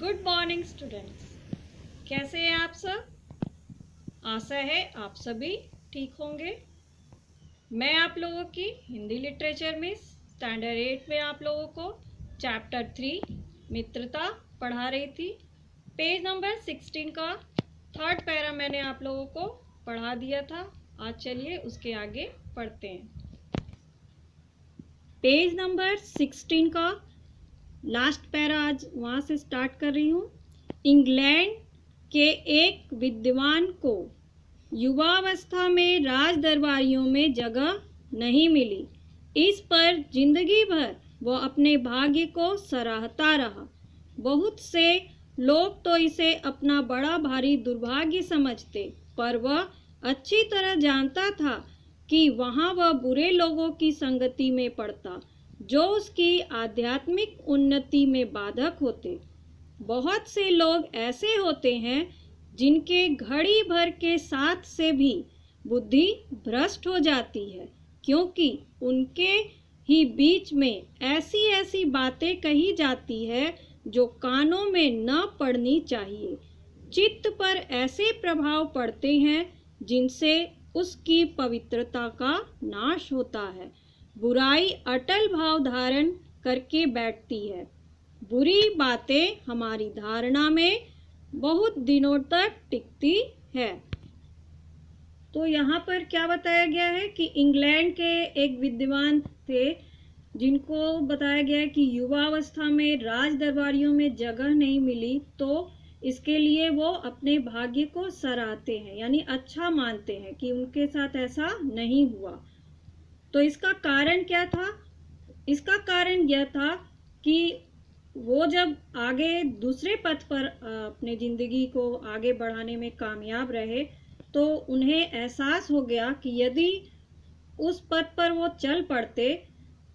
Good morning students. कैसे हैं आप सब? आशा है आप सभी ठीक होंगे। मैं आप लोगों की हिंदी लिटरेचर में स्टैंडर्ड 8 में आप लोगों को चैप्टर 3 मित्रता पढ़ा रही थी। पेज नंबर 16 का थर्ड पैरा मैंने आप लोगों को पढ़ा दिया था। आज चलिए उसके आगे पढ़ते हैं। पेज नंबर 16 का लास्ट पैरा आज वहाँ से स्टार्ट कर रही हूँ। इंग्लैंड के एक विद्वान को युवावस्था में राज दरबारियों में जगह नहीं मिली। इस पर जिंदगी भर वह अपने भाग्य को सराहता रहा। बहुत से लोग तो इसे अपना बड़ा भारी दुर्भाग्य समझते, पर वह अच्छी तरह जानता था कि वहाँ वह बुरे लोगों की संगति में पड़ता जो उसकी आध्यात्मिक उन्नति में बाधक होते। बहुत से लोग ऐसे होते हैं जिनके घड़ी भर के साथ से भी बुद्धि भ्रष्ट हो जाती है, क्योंकि उनके ही बीच में ऐसी ऐसी बातें कही जाती है जो कानों में न पड़नी चाहिए। चित्त पर ऐसे प्रभाव पड़ते हैं जिनसे उसकी पवित्रता का नाश होता है। बुराई अटल भाव धारण करके बैठती है। बुरी बातें हमारी धारणा में बहुत दिनों तक टिकती है। तो यहाँ पर क्या बताया गया है कि इंग्लैंड के एक विद्वान थे जिनको बताया गया है कि युवावस्था में राज दरबारियों में जगह नहीं मिली, तो इसके लिए वो अपने भाग्य को सराहते हैं, यानी अच्छा मानते हैं कि उनके साथ ऐसा नहीं हुआ। तो इसका कारण क्या था? इसका कारण यह था कि वो जब आगे दूसरे पथ पर अपने ज़िंदगी को आगे बढ़ाने में कामयाब रहे, तो उन्हें एहसास हो गया कि यदि उस पथ पर वो चल पड़ते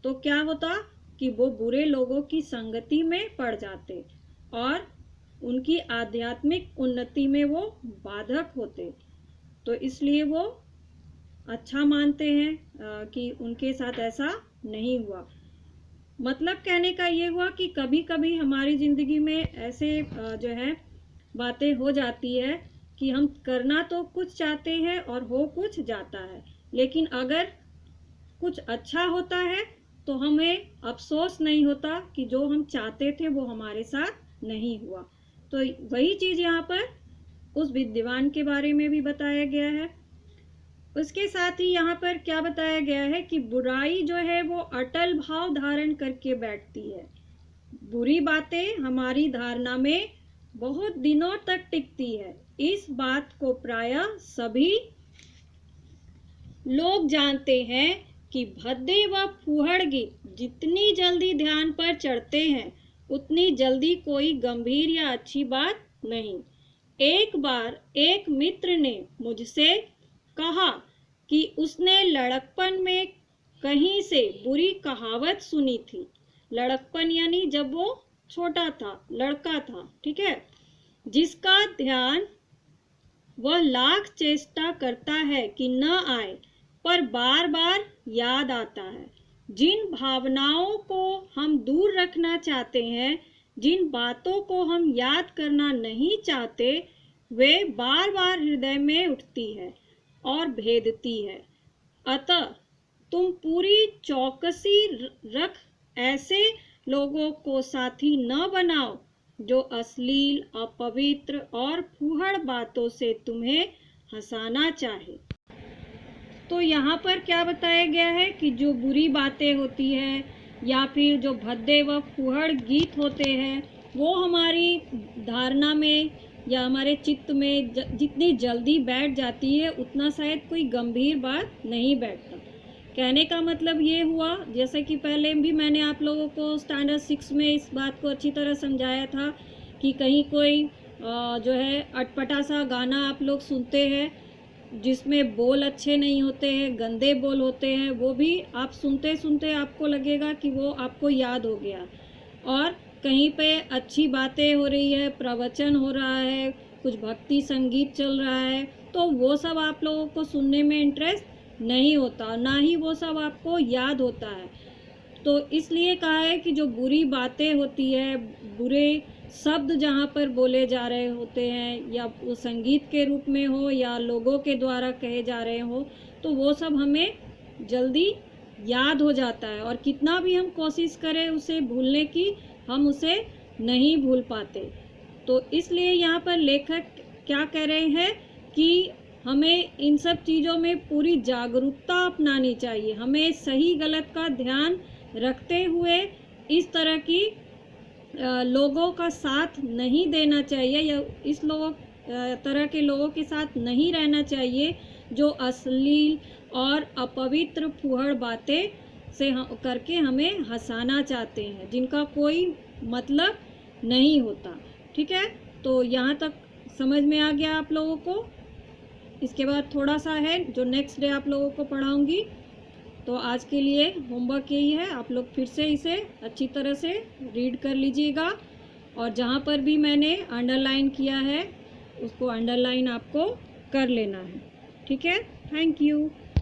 तो क्या होता कि वो बुरे लोगों की संगति में पड़ जाते और उनकी आध्यात्मिक उन्नति में वो बाधक होते। तो इसलिए वो अच्छा मानते हैं कि उनके साथ ऐसा नहीं हुआ। मतलब कहने का ये हुआ कि कभी कभी हमारी ज़िंदगी में ऐसे जो है बातें हो जाती है कि हम करना तो कुछ चाहते हैं और हो कुछ जाता है, लेकिन अगर कुछ अच्छा होता है तो हमें अफसोस नहीं होता कि जो हम चाहते थे वो हमारे साथ नहीं हुआ। तो वही चीज़ यहाँ पर उस विद्वान के बारे में भी बताया गया है। उसके साथ ही यहाँ पर क्या बताया गया है कि बुराई जो है वो अटल भाव धारण करके बैठती है। बुरी बातें हमारी धारणा में बहुत दिनों तक टिकती है। इस बात को प्रायः सभी लोग जानते हैं कि भद्दे व फूहड़ गीत जितनी जल्दी ध्यान पर चढ़ते हैं उतनी जल्दी कोई गंभीर या अच्छी बात नहीं। एक बार एक मित्र ने मुझसे कहा कि उसने लड़कपन में कहीं से बुरी कहावत सुनी थी। लड़कपन यानी जब वो छोटा था, लड़का था, ठीक है, जिसका ध्यान वह लाख चेष्टा करता है कि न आए, पर बार बार याद आता है। जिन भावनाओं को हम दूर रखना चाहते हैं, जिन बातों को हम याद करना नहीं चाहते, वे बार बार हृदय में उठती है और भेदती है। अतः तुम पूरी चौकसी रख ऐसे लोगों को साथी न बनाओ जो अश्लील, अपवित्र और फूहड़ बातों से तुम्हें हंसाना चाहे। तो यहाँ पर क्या बताया गया है कि जो बुरी बातें होती है या फिर जो भद्दे व फूहड़ गीत होते हैं वो हमारी धारणा में या हमारे चित्त में जितनी जल्दी बैठ जाती है उतना शायद कोई गंभीर बात नहीं बैठता। कहने का मतलब ये हुआ, जैसे कि पहले भी मैंने आप लोगों को स्टैंडर्ड 6 में इस बात को अच्छी तरह समझाया था कि कहीं कोई जो है अटपटा सा गाना आप लोग सुनते हैं जिसमें बोल अच्छे नहीं होते हैं, गंदे बोल होते हैं, वो भी आप सुनते सुनते आपको लगेगा कि वो आपको याद हो गया। और कहीं पे अच्छी बातें हो रही है, प्रवचन हो रहा है, कुछ भक्ति संगीत चल रहा है, तो वो सब आप लोगों को सुनने में इंटरेस्ट नहीं होता, ना ही वो सब आपको याद होता है। तो इसलिए कहा है कि जो बुरी बातें होती है, बुरे शब्द जहाँ पर बोले जा रहे होते हैं, या वो संगीत के रूप में हो या लोगों के द्वारा कहे जा रहे हो, तो वो सब हमें जल्दी याद हो जाता है, और कितना भी हम कोशिश करें उसे भूलने की, हम उसे नहीं भूल पाते। तो इसलिए यहाँ पर लेखक क्या कह रहे हैं कि हमें इन सब चीज़ों में पूरी जागरूकता अपनानी चाहिए। हमें सही गलत का ध्यान रखते हुए इस तरह की लोगों का साथ नहीं देना चाहिए, या इस तरह के लोगों के साथ नहीं रहना चाहिए जो अश्लील और अपवित्र फूहड़ बातें से करके हमें हंसाना चाहते हैं, जिनका कोई मतलब नहीं होता। ठीक है, तो यहाँ तक समझ में आ गया आप लोगों को। इसके बाद थोड़ा सा है जो नेक्स्ट डे आप लोगों को पढ़ाऊँगी। तो आज के लिए होमवर्क यही है, आप लोग फिर से इसे अच्छी तरह से रीड कर लीजिएगा, और जहाँ पर भी मैंने अंडरलाइन किया है उसको अंडरलाइन आपको कर लेना है। ठीक है, थैंक यू।